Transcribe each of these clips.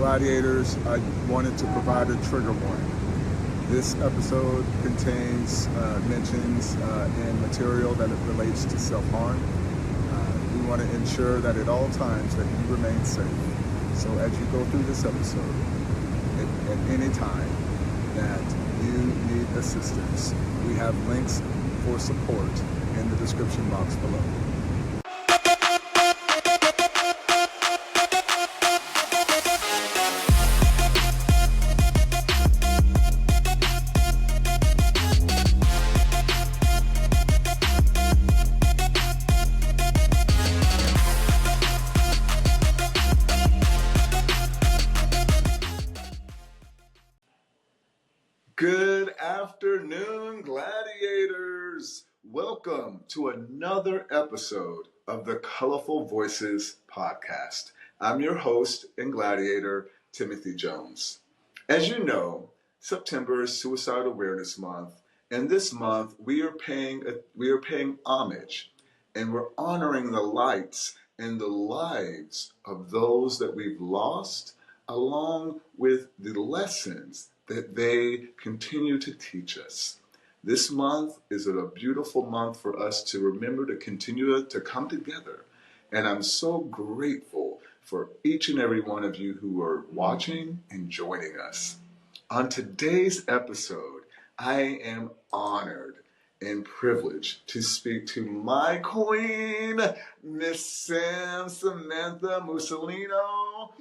Gladiators, I wanted to provide a trigger warning. This episode contains mentions and material that it relates to self-harm. We want to ensure that at all times that you remain safe. So as you go through this episode, at any time that you need assistance, we have links for support in the description box below. Good afternoon, Gladiators. Welcome to another episode of the Colorful Voices podcast. I'm your host and gladiator, Timothy Jones. As you know, September is Suicide Awareness Month, and this month we are paying homage, and we're honoring the lights and the lives of those that we've lost, along with the lessons that they continue to teach us. This month is a beautiful month for us to remember to continue to come together. And I'm so grateful for each and every one of you who are watching and joining us. On today's episode, I am honored and privileged to speak to my queen, Miss Samantha Mussolino.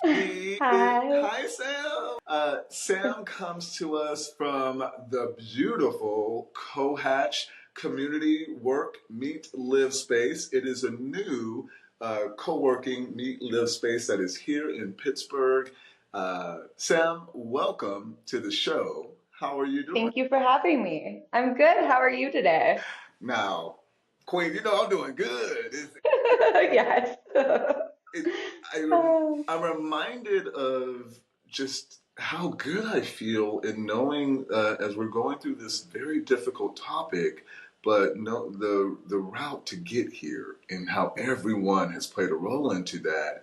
Hi, Sam. Sam comes to us from the beautiful Cohatch Community Work Meet Live Space. It is a new co-working meet live space that is here in Pittsburgh. Sam, welcome to the show. How are you doing? Thank you for having me. I'm good. How are you today? Now, Queen, you know I'm doing good. Yes. I'm reminded of just how good I feel in knowing as we're going through this very difficult topic, but know the route to get here and how everyone has played a role into that,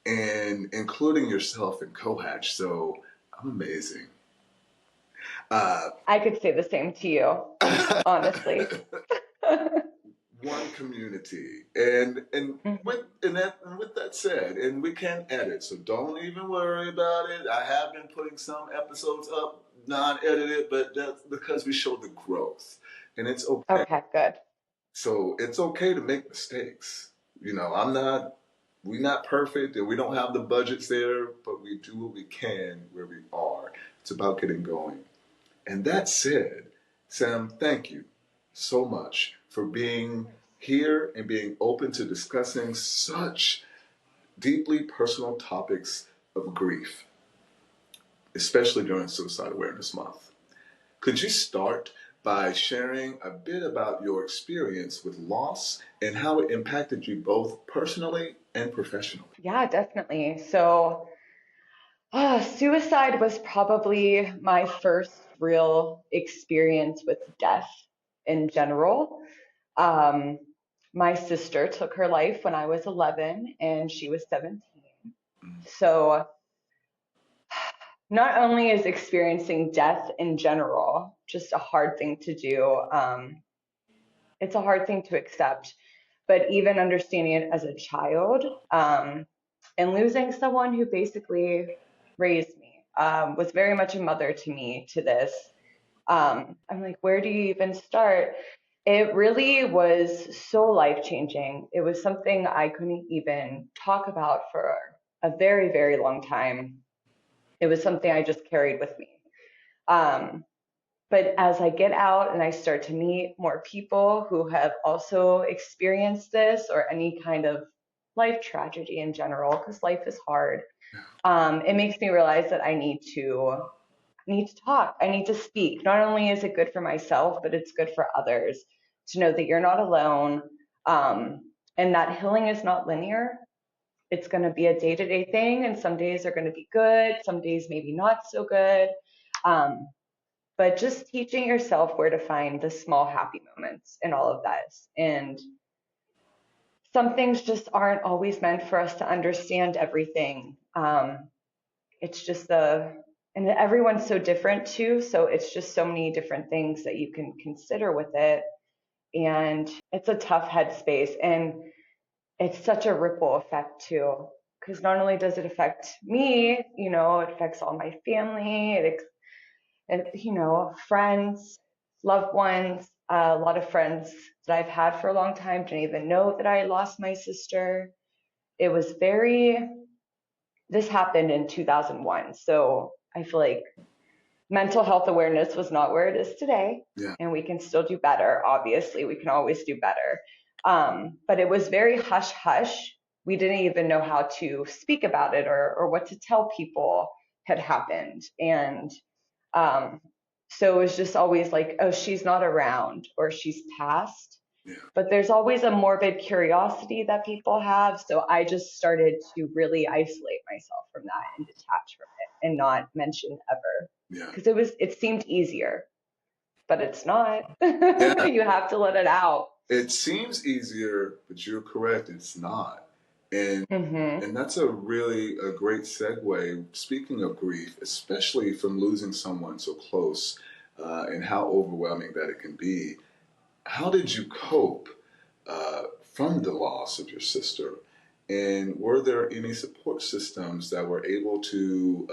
and including yourself and Cohatch. So I'm amazing. I could say the same to you, honestly. One community, and with that said, and we can edit, so don't even worry about it. I have been putting some episodes up non-edited, but that's because we show the growth, and it's okay. Okay, good. So it's okay to make mistakes. You know, we're not perfect, and we don't have the budgets there, but we do what we can where we are. It's about getting going. And that said, Sam, thank you so much for being here and being open to discussing such deeply personal topics of grief, especially during Suicide Awareness Month. Could you start by sharing a bit about your experience with loss and how it impacted you both personally and professionally? Yeah, definitely. So, suicide was probably my first real experience with death in general. My sister took her life when I was 11 and she was 17. So not only is experiencing death in general just a hard thing to do, it's a hard thing to accept, but even understanding it as a child, and losing someone who basically raised me, was very much a mother to me to this. I'm like, where do you even start? It really was so life-changing. It was something I couldn't even talk about for a very, very long time. It was something I just carried with me. But as I get out and I start to meet more people who have also experienced this or any kind of life tragedy in general, because life is hard, it makes me realize that I need to talk. I need to speak. Not only is it good for myself, but it's good for others to know that you're not alone, and that healing is not linear. It's going to be a day-to-day thing, and some days are going to be good, some days maybe not so good. But just teaching yourself where to find the small happy moments in all of this. And some things just aren't always meant for us to understand everything. it's just and everyone's so different too. So it's just so many different things that you can consider with it. And it's a tough headspace. And it's such a ripple effect too. Because not only does it affect me, it affects all my family, friends, loved ones. A lot of friends that I've had for a long time didn't even know that I lost my sister. It was this happened in 2001. So I feel like mental health awareness was not where it is today. Yeah. And we can still do better. Obviously, we can always do better. But it was very hush hush. We didn't even know how to speak about it or what to tell people had happened. And um, so it was just always like, oh, she's not around or she's passed. Yeah. But there's always a morbid curiosity that people have. So I just started to really isolate myself from that and detach from it and not mention ever. Yeah. Because it seemed easier, but it's not. Yeah. You have to let it out. It seems easier, but you're correct, it's not. And Mm-hmm. and that's a great segue. Speaking of grief, especially from losing someone so close, and how overwhelming that it can be. How did you cope from the loss of your sister? And were there any support systems that were able to,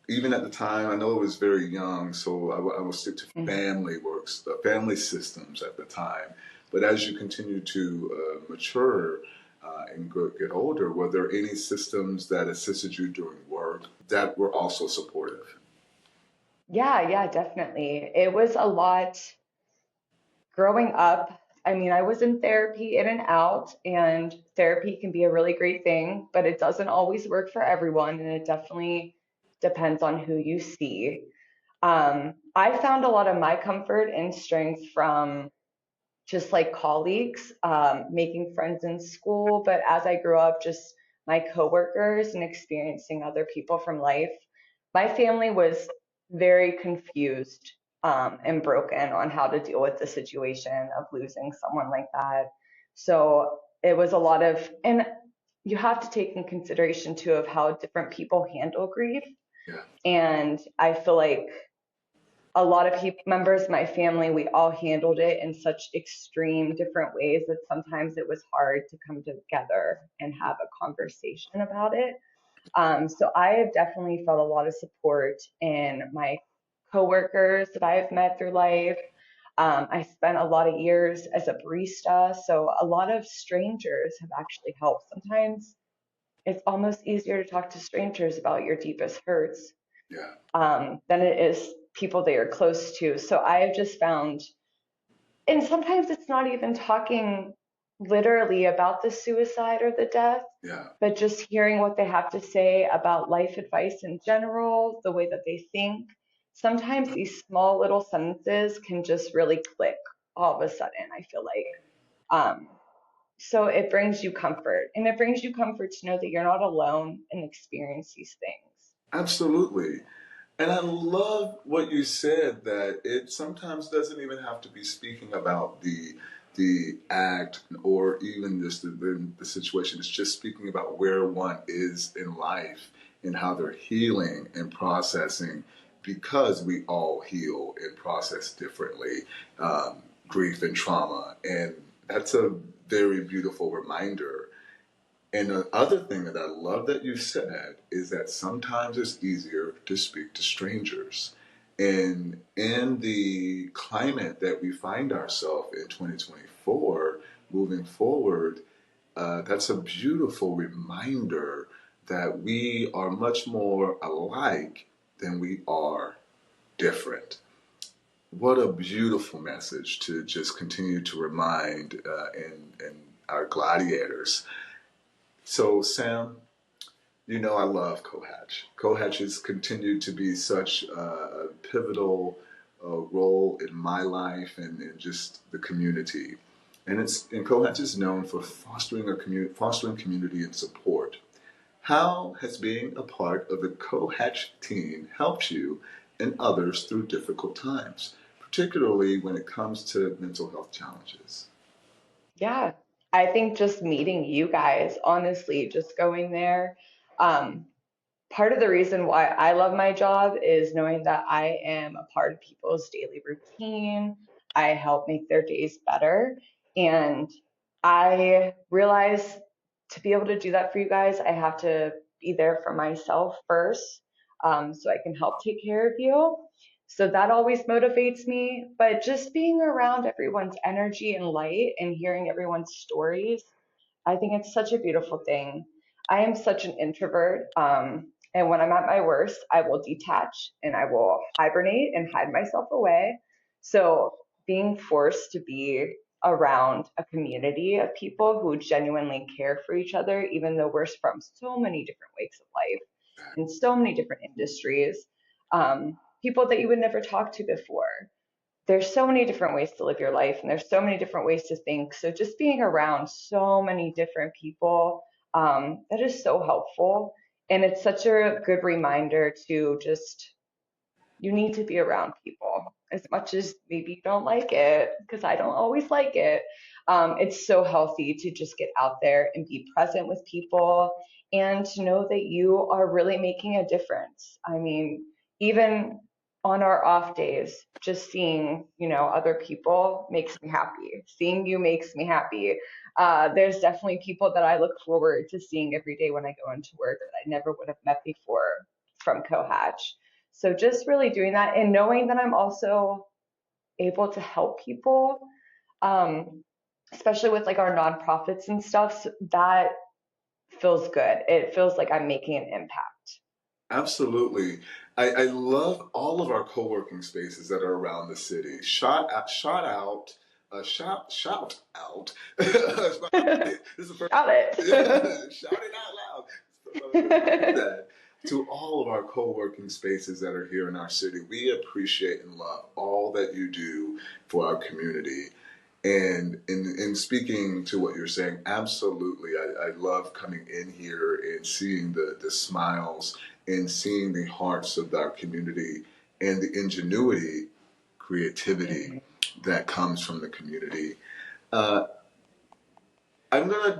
even at the time, I know it was very young, so I will stick to Mm-hmm. family works, family systems at the time. But as you continue to mature and get older, were there any systems that assisted you during work that were also supportive? Yeah, definitely. It was a lot growing up. I mean, I was in therapy in and out, and therapy can be a really great thing, but it doesn't always work for everyone, and it definitely depends on who you see. I found a lot of my comfort and strength from just like colleagues, making friends in school. But as I grew up, just my coworkers and experiencing other people from life, my family was very confused and broken on how to deal with the situation of losing someone like that. So it was a lot and you have to take in consideration too of how different people handle grief. Yeah. And I feel like a lot of members of my family, we all handled it in such extreme different ways that sometimes it was hard to come together and have a conversation about it. So I have definitely felt a lot of support in my coworkers that I've met through life. I spent a lot of years as a barista, so a lot of strangers have actually helped. Sometimes it's almost easier to talk to strangers about your deepest hurts Yeah. than it is people that you're close to. So I have just found, and sometimes it's not even talking literally about the suicide or the death, Yeah. but just hearing what they have to say about life advice in general, the way that they think. Sometimes these small little sentences can just really click all of a sudden, I feel like. Um, so it brings you comfort, and it brings you comfort to know that you're not alone and experience these things. Absolutely. And I love what you said that it sometimes doesn't even have to be speaking about the act or even just the situation. It's just speaking about where one is in life and how they're healing and processing because we all heal and process differently, grief and trauma. And that's a very beautiful reminder. And the other thing that I love that you said is that sometimes it's easier to speak to strangers. And in the climate that we find ourselves in 2024, moving forward, that's a beautiful reminder that we are much more alike than we are different. What a beautiful message to just continue to remind in our gladiators. So, Sam, you know I love Cohatch. Cohatch has continued to be such a pivotal role in my life and in just the community. And Cohatch is known for fostering community and support. How has being a part of the Cohatch team helped you and others through difficult times, particularly when it comes to mental health challenges? Yeah, I think just meeting you guys, honestly, just going there. Um, part of the reason why I love my job is knowing that I am a part of people's daily routine. I help make their days better. And I realize to be able to do that for you guys, I have to be there for myself first, so I can help take care of you. So that always motivates me. But just being around everyone's energy and light and hearing everyone's stories, I think it's such a beautiful thing. I am such an introvert. And when I'm at my worst, I will detach and I will hibernate and hide myself away. So being forced to be around a community of people who genuinely care for each other, even though we're from so many different walks of life in so many different industries, people that you would never talk to before, there's so many different ways to live your life and there's so many different ways to think. So just being around so many different people, that is so helpful. And it's such a good reminder to just, you need to be around people as much as maybe you don't like it, because I don't always like it. It's so healthy to just get out there and be present with people and to know that you are really making a difference. I mean, even on our off days, just seeing, other people makes me happy. Seeing you makes me happy. There's definitely people that I look forward to seeing every day when I go into work that I never would have met before from Cohatch. So just really doing that and knowing that I'm also able to help people, um, especially with like our nonprofits and stuff, so that feels good. It feels like I'm making an impact. Absolutely. I love all of our co-working spaces that are around the city. Shout out. This is the first, Shout yeah, it. shout it out loud. That to all of our co-working spaces that are here in our city. We appreciate and love all that you do for our community. And in speaking to what you're saying, absolutely, I love coming in here and seeing the smiles and seeing the hearts of our community and the ingenuity, creativity Mhm. that comes from the community. Uh, I'm gonna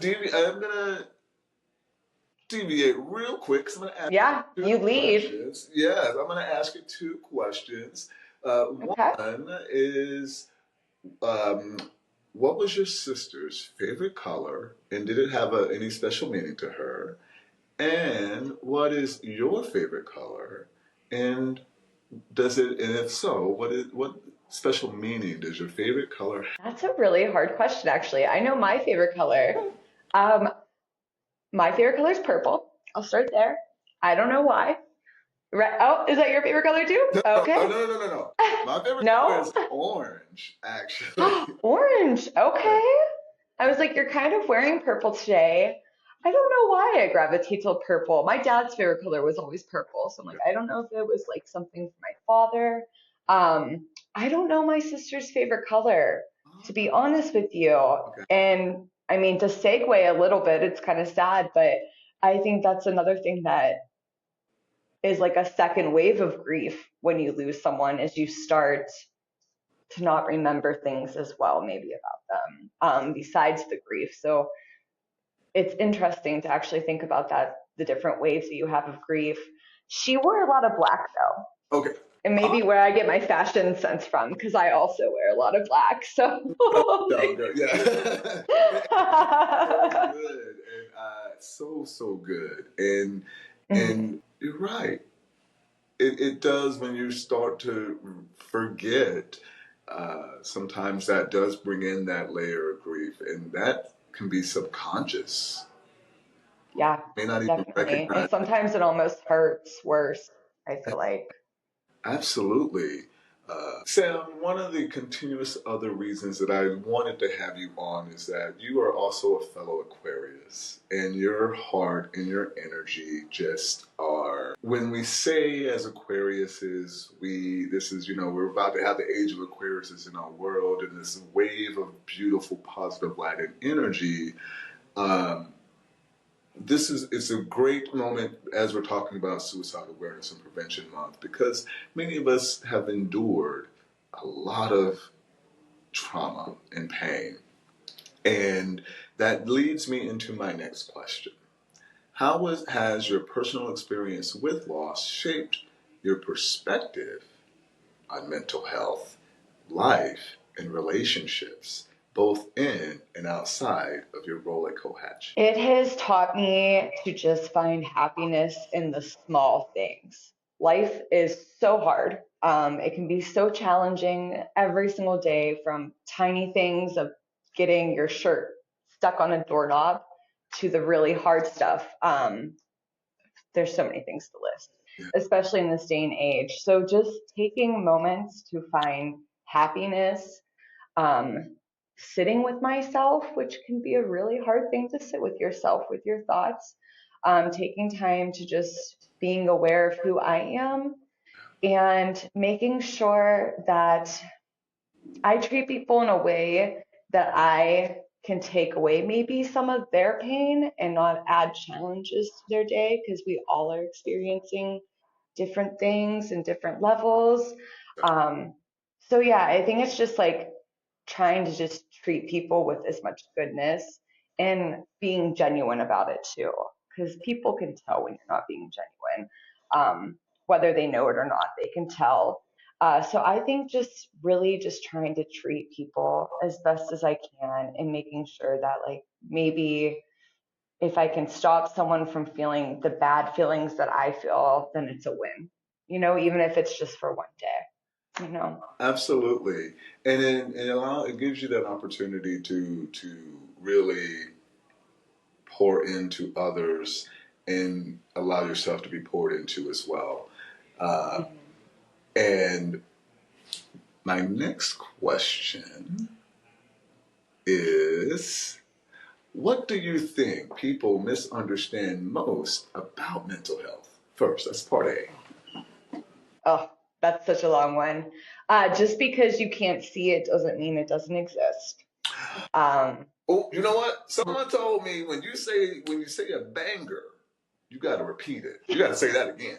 deviate real quick because I'm gonna ask Yeah, you you two lead. questions. Yes, I'm gonna ask you two questions. Okay. One is, um, what was your sister's favorite color, and did it have any special meaning to her? And what is your favorite color, and and if so, what special meaning does your favorite color have? That's a really hard question, actually. I know my favorite color. Um, my favorite color is purple. I'll start there. I don't know why. Oh, is that your favorite color too? No, no, Okay. no, no, no, no. My favorite color No? is orange, actually. Orange. Yeah. Okay. I was like, you're kind of wearing purple today. I don't know why I gravitate to purple. My dad's favorite color was always purple. So I'm like, I don't know if it was like something from my father. I don't know my sister's favorite color, to be honest with you. Okay. And I mean, to segue a little bit, it's kind of sad, but I think that's another thing that is like a second wave of grief when you lose someone is you start to not remember things as well, maybe about them, besides the grief. So it's interesting to actually think about that, the different waves that you have of grief. She wore a lot of black though, Okay. and Ah, maybe where I get my fashion sense from, because I also wear a lot of black. So so good. Yeah. So good and so good Mhm. and you're right. It does when you start to forget. Sometimes that does bring in that layer of grief, and that can be subconscious. Yeah, May not even definitely. And recognize. sometimes it almost hurts worse, I feel like. Absolutely. Sam, one of the continuous other reasons that I wanted to have you on is that you are also a fellow Aquarius, and your heart and your energy just are. When we say as Aquariuses, we're about to have the age of Aquariuses in our world, and this wave of beautiful, positive light and energy. Um, it's a great moment as we're talking about Suicide Awareness and Prevention Month because many of us have endured a lot of trauma and pain. And that leads me into my next question. has your personal experience with loss shaped your perspective on mental health, life, and relationships, both in and outside of your role at Cohatch? It has taught me to just find happiness in the small things. Life is so hard. It can be so challenging every single day, from tiny things of getting your shirt stuck on a doorknob to the really hard stuff. There's so many things to list, Yeah, especially in this day and age. So just taking moments to find happiness, um, sitting with myself, which can be a really hard thing to sit with yourself, with your thoughts, taking time to just being aware of who I am and making sure that I treat people in a way that I can take away maybe some of their pain and not add challenges to their day, because we all are experiencing different things and different levels. Um, so yeah, I think it's just like trying to just treat people with as much goodness and being genuine about it too, because people can tell when you're not being genuine, whether they know it or not, they can tell. So I think just really just trying to treat people as best as I can and making sure that, like, maybe if I can stop someone from feeling the bad feelings that I feel, then it's a win, even if it's just for one day. absolutely. And it gives you that opportunity to really pour into others and allow yourself to be poured into as well. Uh, Mhm. and my next question is, what do you think people misunderstand most about mental health? First, that's part A. Oh, that's such a long one. Just because you can't see it doesn't mean it doesn't exist. Um, Oh, you know what? Someone told me when you say a banger, you got to repeat it. You got to say that again.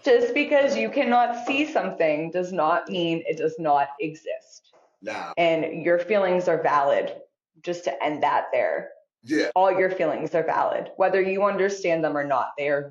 just because you cannot see something does not mean it does not exist. Now, And your feelings are valid. Just to end that there. yeah. All your feelings are valid. Whether you understand them or not, they are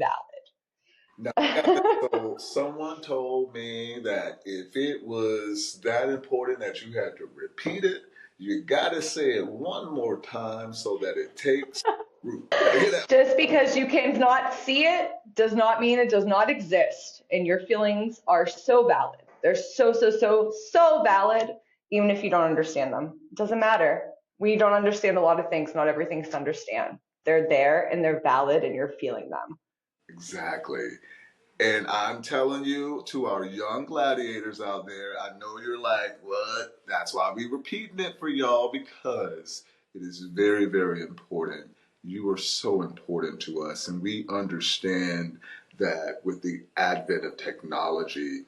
Now, I got this. valid. So someone told me that if it was that important that you had to repeat it, you got to say it one more time so that it takes root. You got to hear that. Just because you cannot see it does not mean it does not exist. And your feelings are so valid. They're so, so, so, so valid, even if you don't understand them. It doesn't matter. We don't understand a lot of things. Not everything's to understand. They're there and they're valid, and you're feeling them. Exactly. And I'm telling you, to our young gladiators out there, I know you're like, what? That's why we repeating it for y'all, because it is very, very important. You are so important to us, and we understand that with the advent of technology,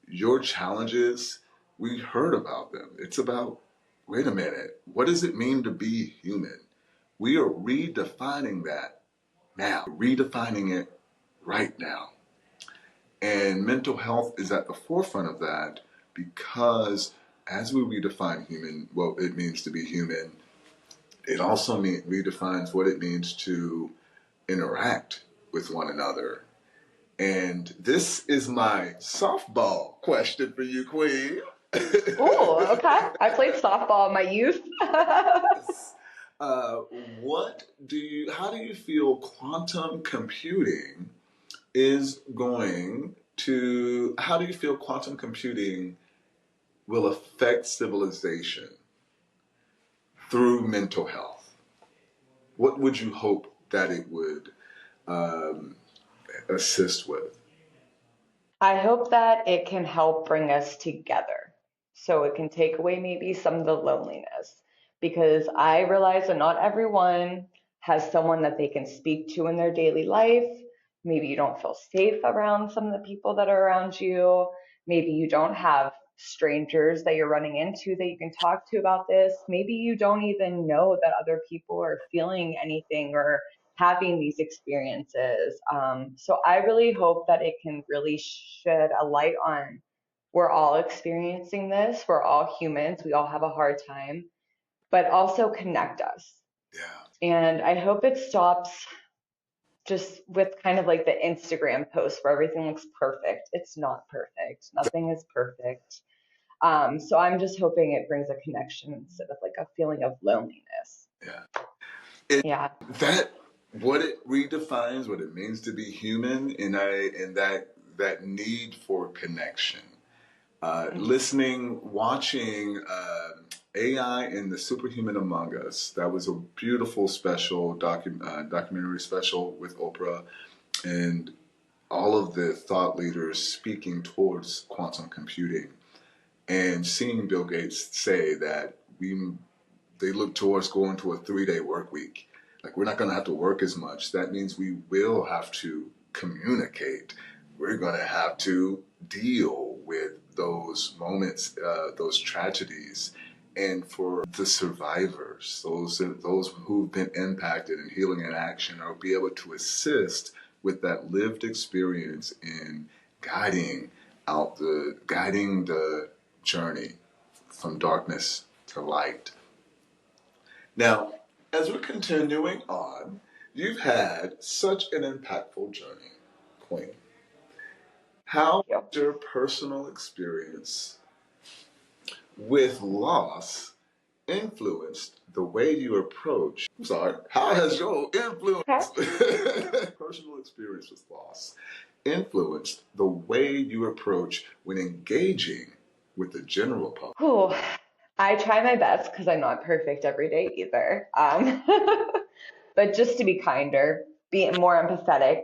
your challenges, we heard about them. It's about, wait a minute, what does it mean to be human? We are redefining that now, redefining it right now. And mental health is at the forefront of that because as we redefine what it means to be human, it also redefines what it means to interact with one another. And this is my softball question for you, Queen. Oh, okay. I played softball in my youth. uh, how do you feel quantum computing how do you feel quantum computing will affect civilization through mental health? What would you hope that it would um, assist with? I hope that it can help bring us together, so it can take away maybe some of the loneliness, because I realize that not everyone has someone that they can speak to in their daily life. Maybe you don't feel safe around some of the people that are around you. Maybe you don't have strangers that you're running into that you can talk to about this. Maybe you don't even know that other people are feeling anything or having these experiences. So I really hope that it can really shed a light on, we're all experiencing this. We're all humans. We all have a hard time, but also connect us. Yeah. And I hope it stops just with kind of like the Instagram post where everything looks perfect. It's not perfect. Nothing is perfect. So I'm just hoping it brings a connection instead of like a feeling of loneliness. Yeah. It, Yeah. that what it redefines what it means to be human, and that need for connection. Listening, watching AI and the Superhuman Among Us. That was a beautiful special documentary special with Oprah and all of the thought leaders speaking towards quantum computing, and seeing Bill Gates say that they look towards going to a 3-day work week. Like, we're not going to have to work as much. That means we will have to communicate. We're going to have to deal with those moments, those tragedies. And for the survivors, those who've been impacted in Healing in Action, or be able to assist with that lived experience in guiding the journey from darkness to light. Now, as we're continuing on, you've had such an impactful journey, Queen. How Thank has your personal experience with loss influenced the way you approach? I'm sorry. How has your influence, you. personal experience with loss, influenced the way you approach when engaging with the general public? Whew. I try my best because I'm not perfect every day either. But just to be kinder, being more empathetic,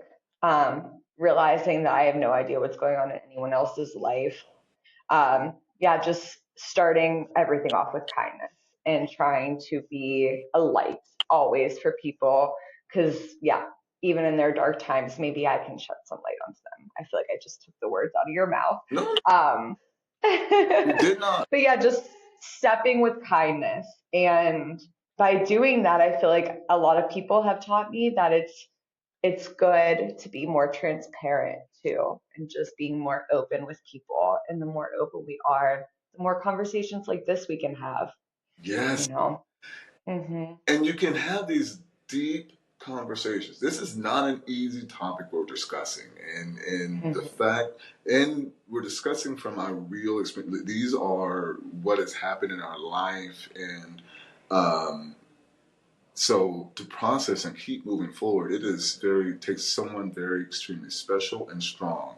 realizing that I have no idea what's going on in anyone else's life. Yeah, just starting everything off with kindness and trying to be a light always for people. Because, yeah, even in their dark times, maybe I can shed some light onto them. I feel like I just took the words out of your mouth. No, Um, you did not. but yeah, just stepping with kindness. And by doing that, I feel like a lot of people have taught me that it's good to be more transparent too, and just being more open with people. And the more open we are, the more conversations like this we can have, Yes. you know? Mm-hmm. And you can have these deep conversations. This is not an easy topic we're discussing, and the Mm-hmm. fact, and we're discussing from our real experience. These are what has happened in our life, and um, so to process and keep moving forward, it takes someone very extremely special and strong.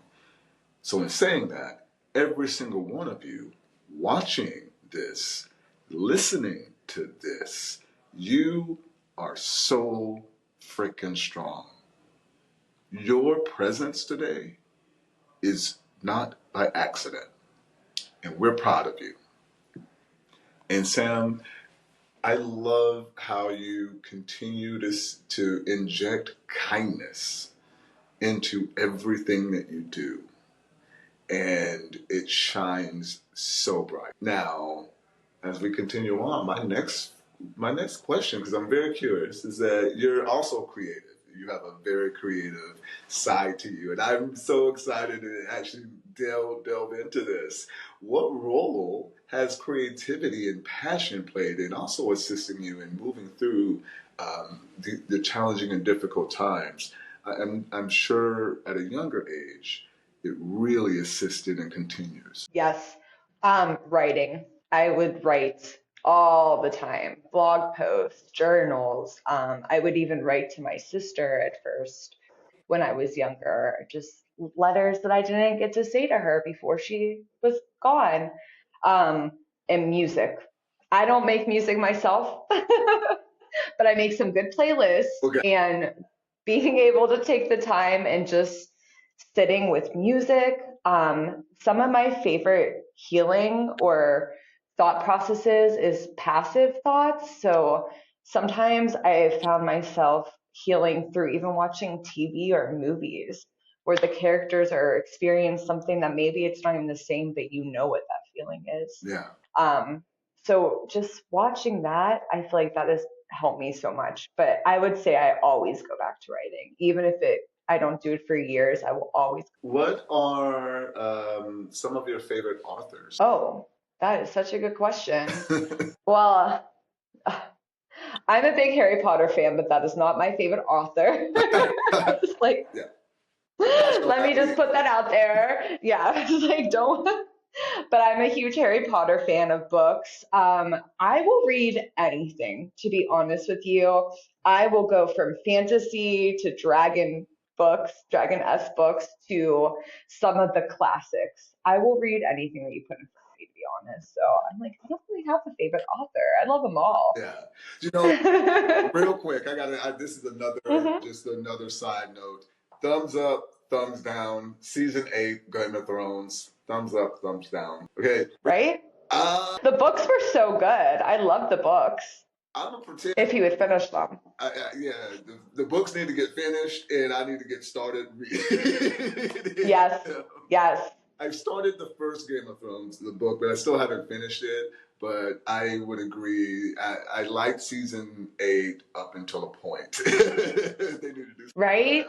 So in saying that, every single one of you watching this, listening to this, you are so freaking strong. Your presence today is not by accident, and we're proud of you. And Sam, I love how you continue to inject kindness into everything that you do, and it shines so bright. Now, as we continue on, my next question, because I'm very curious, is that you're also creative. You have a very creative side to you, and I'm so excited to actually delve into this. What role has creativity and passion played in also assisting you in moving through the challenging and difficult times? I'm sure at a younger age, it really assisted and continues. Yes. Writing. I would write all the time, blog posts, journals. I would even write to my sister at first when I was younger, just letters that I didn't get to say to her before she was gone. Um, and music. I don't make music myself, but I make some good playlists, Okay. and being able to take the time and just sitting with music. Some of my favorite healing or thought processes is passive thoughts. So sometimes I found myself healing through even watching TV or movies where the characters are experiencing something that maybe it's not even the same, but you know what that feeling is. Yeah. Um, so just watching that, I feel like that has helped me so much. But I would say I always go back to writing, even if I don't do it for years. I will always. What are some of your favorite authors? Oh, that is such a good question. Well, I'm a big Harry Potter fan, but that is not my favorite author. Just like, Yeah. Also, let me just put that out there. Yeah, like don't. But I'm a huge Harry Potter fan of books. I will read anything, to be honest with you. I will go from fantasy to dragon books, dragon-esque books, to some of the classics. I will read anything that you put in front of me, to be honest. So I'm like, I don't really have a favorite author. I love them all. yeah. You know, real quick, this is Mhm. just another side note. Thumbs up, thumbs down. Season 8, Game of Thrones. Thumbs up, thumbs down. Okay. Right? Uh, The books were so good. I love the books. I'm gonna pretend. If you would finish them. Yeah, the books need to get finished, and I need to get started reading. Yes. Yes. I've started the first Game of Thrones, the book, but I still haven't finished it. But I would agree. I liked season 8 up until a point. They need to do something Right?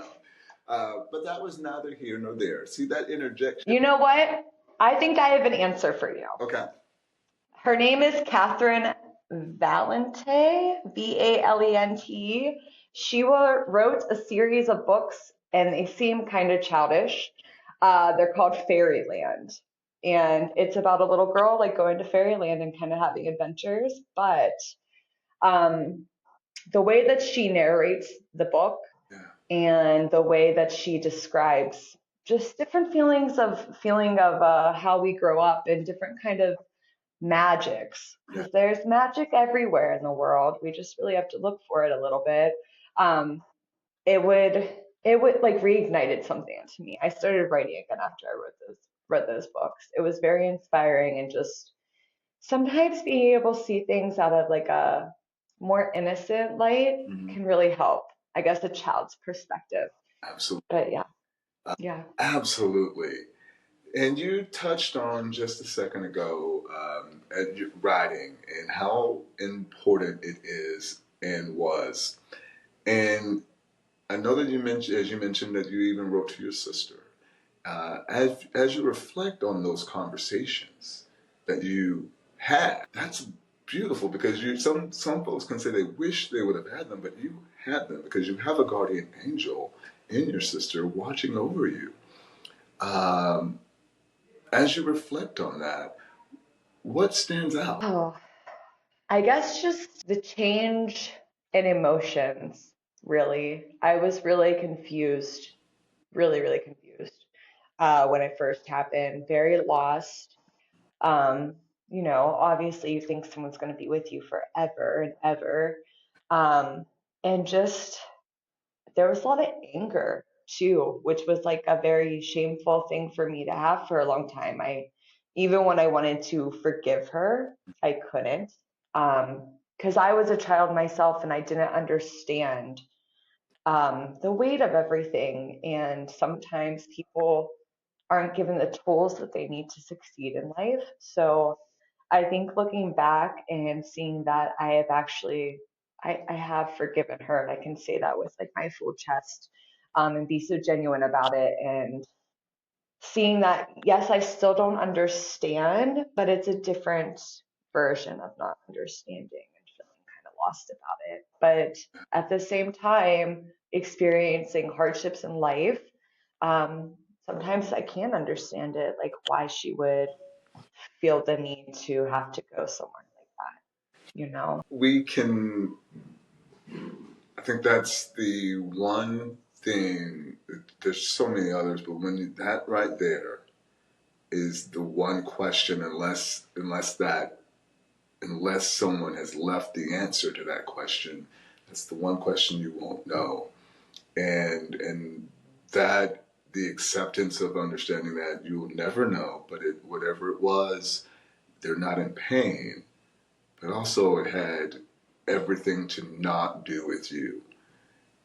but that was neither here nor there. See that interjection? You know what? I think I have an answer for you. Okay. Her name is Catherine Valente, Valent. She wrote a series of books, and they seem kind of childish. They're called Fairyland, and it's about a little girl like going to Fairyland and kind of having adventures. But um, the way that she narrates the book Yeah. and the way that she describes just different feeling of how we grow up and different kind of magics, Yeah. because there's magic everywhere in the world. We just really have to look for it a little bit. Um, it would like reignited something into me. I started writing again after I read those books. It was very inspiring, and just sometimes being able to see things out of like a more innocent light Mhm. can really help. I guess a child's perspective. Absolutely. But yeah, Uh, yeah. Absolutely. And you touched on just a second ago at your writing and how important it is and was. And I know that you mentioned, as you mentioned, that you even wrote to your sister. As you reflect on those conversations that you had, that's beautiful because some folks can say they wish they would have had them, but you had them because you have a guardian angel in your sister watching over you. Um, as you reflect on that, what stands out? Oh, I guess just the change in emotions, really. I was really confused, really, really confused when it first happened, very lost. Um, obviously you think someone's going to be with you forever and ever. Um, and just there was a lot of anger too, which was like a very shameful thing for me to have for a long time. Even when I wanted to forgive her, I couldn't. Because I was a child myself and I didn't understand the weight of everything. And sometimes people aren't given the tools that they need to succeed in life. So I think looking back and seeing that I have actually, I have forgiven her, and I can say that with like my full chest, and be so genuine about it. And seeing that, yes, I still don't understand, but it's a different version of not understanding and feeling kind of lost about it. But at the same time, experiencing hardships in life, um, sometimes I can't understand it, like why she would feel the need to have to go somewhere like that. We can, I think that's the one thing, there's so many others, but that right there is the one question, unless someone has left the answer to that question, that's the one question you won't know. And that the acceptance of understanding that you'll never know, but whatever it was, they're not in pain, but also it had everything to not do with you,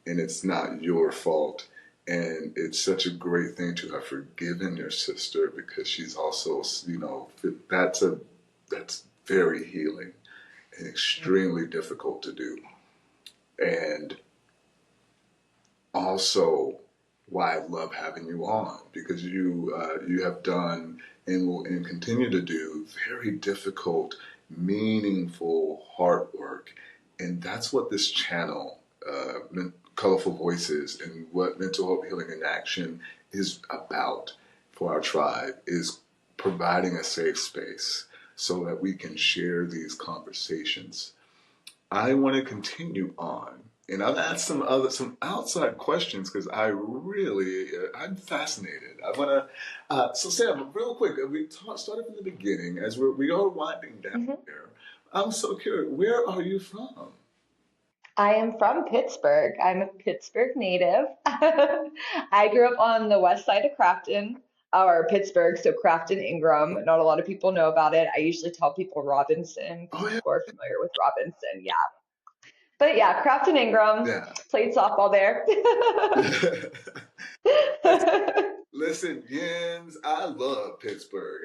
and it's not your fault. And it's such a great thing to have forgiven your sister because she's also, that's very healing and extremely difficult to do. And also why I love having you on because you have done and will and continue to do very difficult, meaningful heart work, And that's what this channel, Colorful Voices, and what Mental Health Healing in Action is about for our tribe, is providing a safe space so that we can share these conversations. I want to continue on, and I've asked some outside questions because I'm fascinated. I want to. So Sam, real quick, started from the beginning as we are winding down Hmm. here. I'm so curious. Where are you from? I am from Pittsburgh. I'm a Pittsburgh native. I grew up on the west side of Crafton, or Pittsburgh, so Crafton Ingram. Not a lot of people know about it. I usually tell people Robinson because Oh people are familiar with Robinson. Yeah. But yeah, Crafton Ingram, yeah, played softball there. yeah. Listen, Jens, I love Pittsburgh.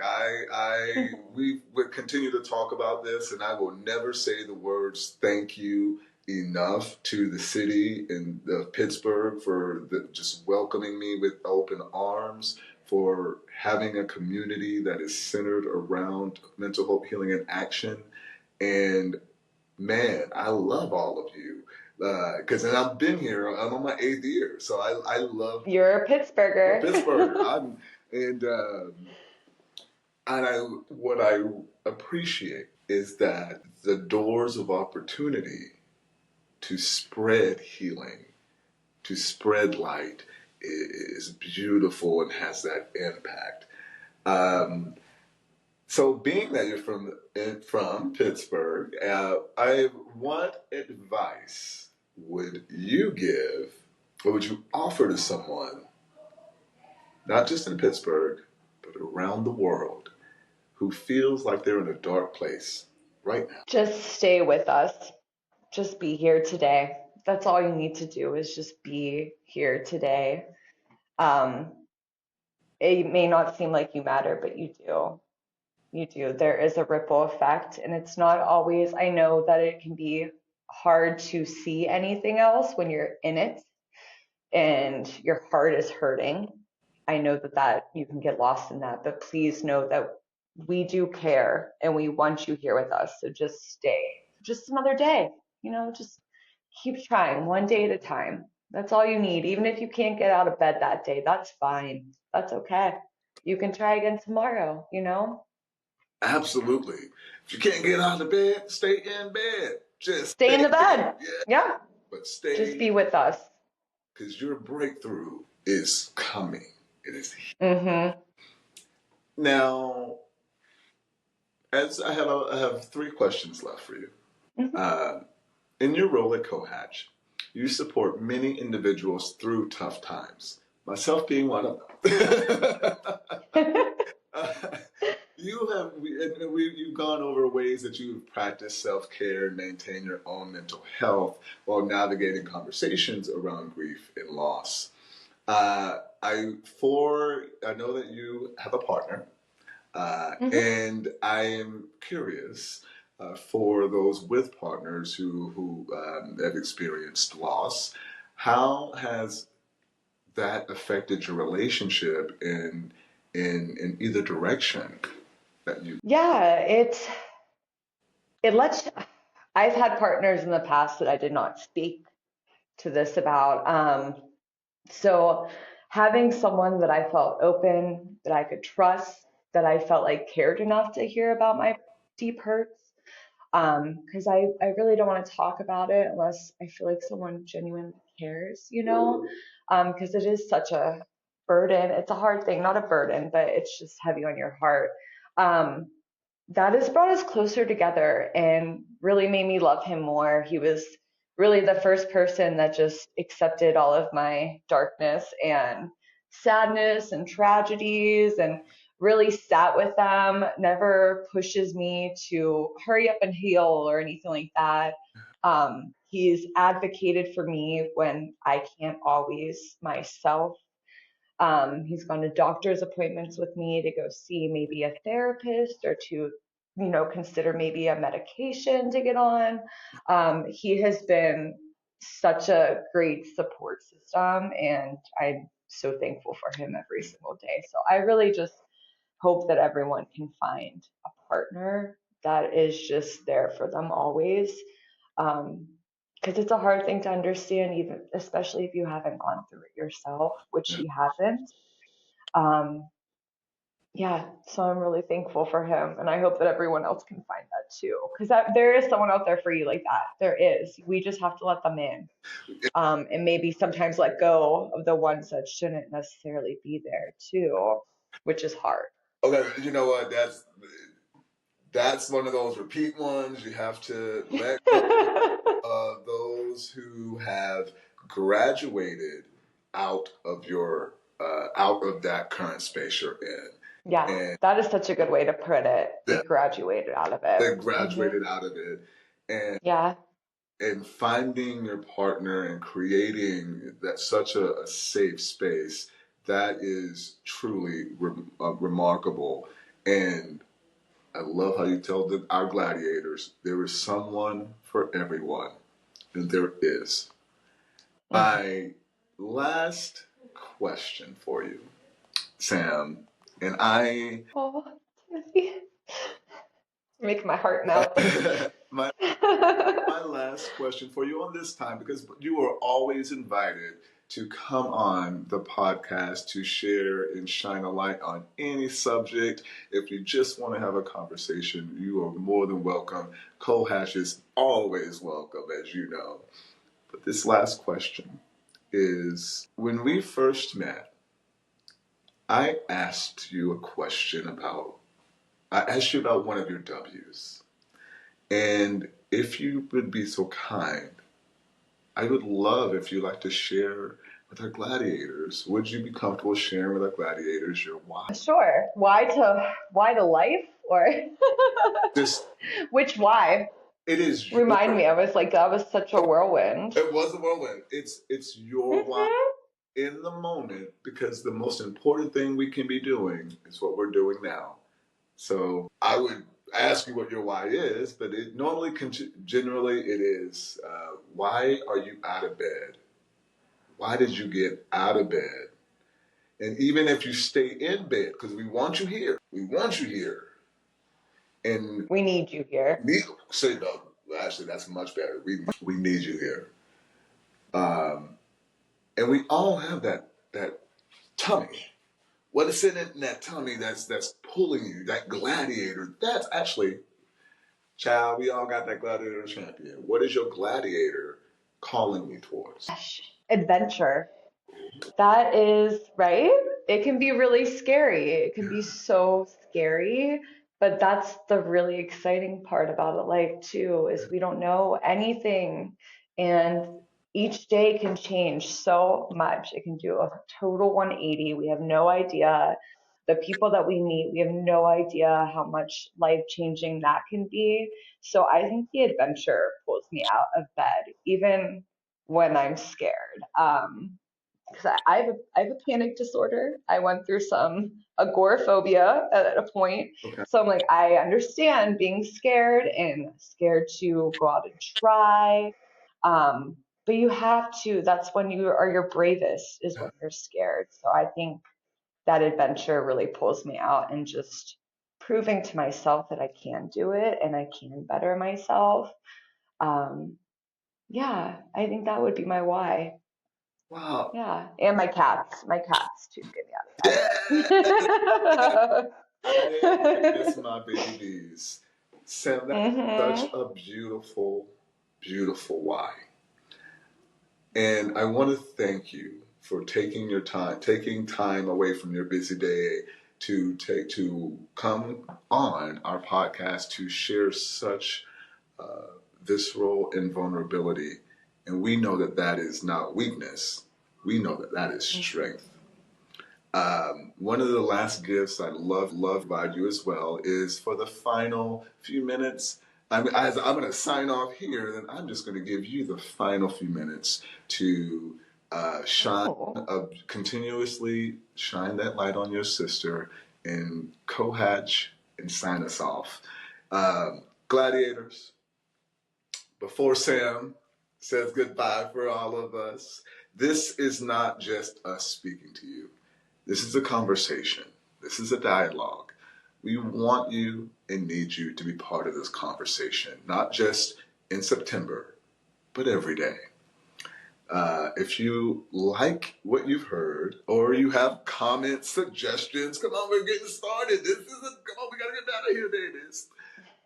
We would continue to talk about this, and I will never say the words "thank you" enough to the city and Pittsburgh for just welcoming me with open arms, for having a community that is centered around mental health healing and action. And man, I love all of you because and I've been here. I'm on my 8th year, so I love You're a Pittsburgher. Pittsburgh. And and I what I appreciate is that the doors of opportunity to spread healing, to spread light, is beautiful and has that impact. Um, so, being that you're from Pittsburgh, what advice would you give, or would you offer to someone, not just in Pittsburgh, but around the world, who feels like they're in a dark place right now? Just stay with us. Just be here today. That's all you need to do is just be here today. Um, it may not seem like you matter, but you do. You do. There is a ripple effect, and it's not always, I know that it can be hard to see anything else when you're in it and your heart is hurting. I know that you can get lost in that, but please know that we do care and we want you here with us. So just stay. Just another day, just keep trying one day at a time. That's all you need. Even if you can't get out of bed that day, that's fine. That's okay. You can try again tomorrow. Absolutely. If you can't get out of bed, stay in bed. Just Stay stay in the there. bed. Yeah. Yeah. But Just stay, be with us. because your breakthrough is coming. It is. Mm-hmm. Now, as I have 3 questions left for you. Mm-hmm. Uh, in your role at Cohatch, you support many individuals through tough times, myself being one of them. Uh, you've gone over ways that you've practiced self-care and maintain your own mental health while navigating conversations around grief and loss. I know that you have a partner, Mm-hmm. and I am curious for those with partners who have experienced loss. How has that affected your relationship in either direction that you? Yeah, it lets I've had partners in the past that I did not speak to this about. So having someone that I felt open, that I could trust, that I felt like cared enough to hear about my deep hurts. Because I really don't want to talk about it unless I feel like someone genuinely cares. Because it is such a burden. It's a hard thing, not a burden, but it's just heavy on your heart. Um, that has brought us closer together and really made me love him more. He was really the first person that just accepted all of my darkness and sadness and tragedies and really sat with them, never pushes me to hurry up and heal or anything like that. He's advocated for me when I can't always myself. He's gone to doctor's appointments with me to go see maybe a therapist or to consider maybe a medication to get on. He has been such a great support system, and I'm so thankful for him every single day. So I really just hope that everyone can find a partner that is just there for them always. Because it's a hard thing to understand, even especially if you haven't gone through it yourself, which Yeah. he hasn't. Um, yeah, so I'm really thankful for him, and I hope that everyone else can find that too, because there is someone out there for you like that. There is. We just have to let them in, and maybe sometimes let go of the ones that shouldn't necessarily be there too, which is hard. Okay, you know what? That's one of those repeat ones. You have to let go of those who have graduated out of your out of that current space you're in. Yeah, And that is such a good way to put it. They that graduated out of it. they graduated out of it. And Yeah. finding your partner and creating that such a safe space, that is truly remarkable. And I love how you tell our gladiators there is someone for everyone, and there is. Mm-hmm. My last question for you, Sam, and I. Oh, Timothy, make my heart melt. my my last question for you on this time, because you are always invited to come on the podcast to share and shine a light on any subject. If you just want to have a conversation, you are more than welcome. Cohash is always welcome, as you know. But this last question is, when we first met, I asked you a question I asked you about one of your W's. And if you would be so kind, I would love if you'd like to share with our gladiators. Would you be comfortable sharing with our gladiators your why? Sure. Why to life or Just which why? it is Remind your me. I was like that was such a whirlwind. it was a whirlwind. It's your why Hmm. in the moment, because the most important thing we can be doing is what we're doing now. So I would ask you what your why is, but it normally generally it is why are you out of bed? Why did you get out of bed? And even if you stay in bed, because we want you here, and We need you here. need say no. Actually, that's much better. We need you here, and we all have that tummy. What is it in that tummy that's pulling you? That gladiator. That's actually, child. We all got that gladiator champion. What is your gladiator calling you towards? Adventure. That is right. It can be really scary. It can be so scary, but that's the really exciting part about it, life too, is we don't know anything. And each day can change so much. It can do a total 180. We have no idea. The people that we meet, we have no idea how much life changing that can be. So I think the adventure pulls me out of bed, even when I'm scared. Because I have a panic disorder. I went through some agoraphobia at a point. Okay. So I'm like, I understand being scared and scared to go out and try. But you have to, that's when you are your bravest, is when you're scared. So I think that adventure really pulls me out, and just proving to myself that I can do it and I can better myself. Um, yeah, I think that would be my why. Wow. Yeah, and my cats too get me Yeah. out of I miss bed. my babies. Sam, that's such Mhm. a beautiful, beautiful why. And I want to thank you for taking time away from your busy day to come on our podcast to share such visceral and vulnerability. And we know that that is not weakness. We know that that is strength. One of the last gifts I love to provide you as well is for the final few minutes. As I'm going to sign off here, then I'm just going to give you the final few minutes to Oh, continuously shine that light on your sister and co-hatch and sign us off. Gladiators, before Sam says goodbye for all of us, this is not just us speaking to you. This is a conversation. This is a dialogue. We want you and need you to be part of this conversation, not just in September, but every day. If you like what you've heard or you have comments, suggestions, come on, we're getting started. Come on, we got to get out of here, babies.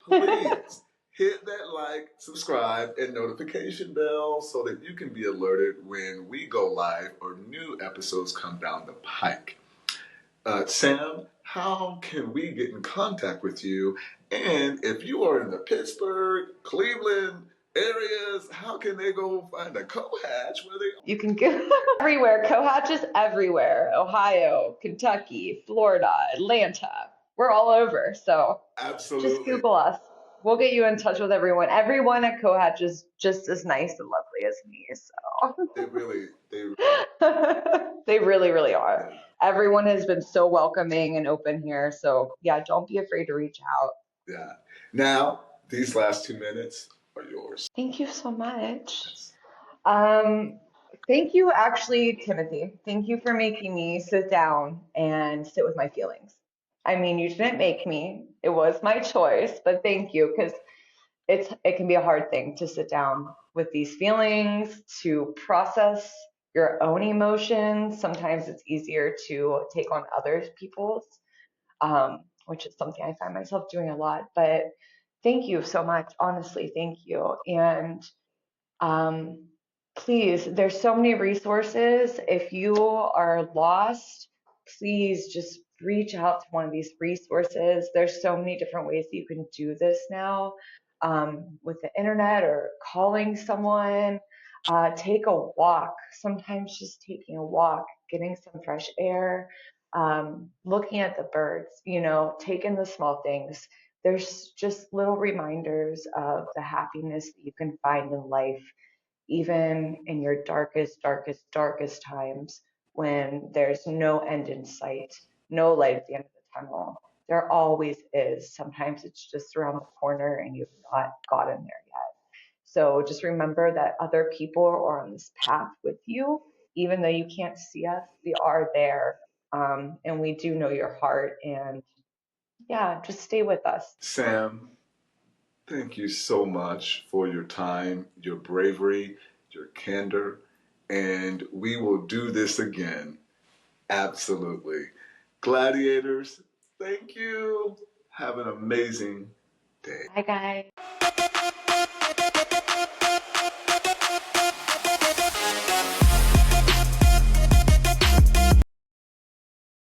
Please hit that like, subscribe, and notification bell so that you can be alerted when we go live or new episodes come down the pike. Sam, how can we get in contact with you? And if you are in the Pittsburgh, Cleveland areas, how can they go find a co-hatch where they... You can go everywhere. Co-hatches everywhere. Ohio, Kentucky, Florida, Atlanta. We're all over. So Absolutely. Just Google us. We'll get you in touch with everyone. Everyone at Co-hatch is just as nice and lovely as me. So they really are. Yeah. Everyone has been so welcoming and open here. So yeah, don't be afraid to reach out. Yeah. Now, these last 2 minutes are yours. Thank you so much. Thank you, actually, Timothy. Thank you for making me sit down and sit with my feelings. I mean, you didn't make me. It was my choice, but thank you, because it can be a hard thing to sit down with these feelings, to process your own emotions. Sometimes it's easier to take on other people's, which is something I find myself doing a lot. But thank you so much. Honestly, thank you. And um, please, there's so many resources. If you are lost, please just reach out to one of these resources. There's so many different ways that you can do this now, with the internet or calling someone. Take a walk. Sometimes just taking a walk, getting some fresh air, looking at the birds, taking the small things. There's just little reminders of the happiness that you can find in life, even in your darkest times, when there's no end in sight, no light at the end of the tunnel. There always is. Sometimes it's just around the corner and you've not gotten there yet. So just remember that other people are on this path with you. Even though you can't see us, we are there. And we do know your heart. And yeah, just stay with us. Sam, thank you so much for your time, your bravery, your candor, and we will do this again. Absolutely. Gladiators, thank you. Have an amazing day. Bye, guys.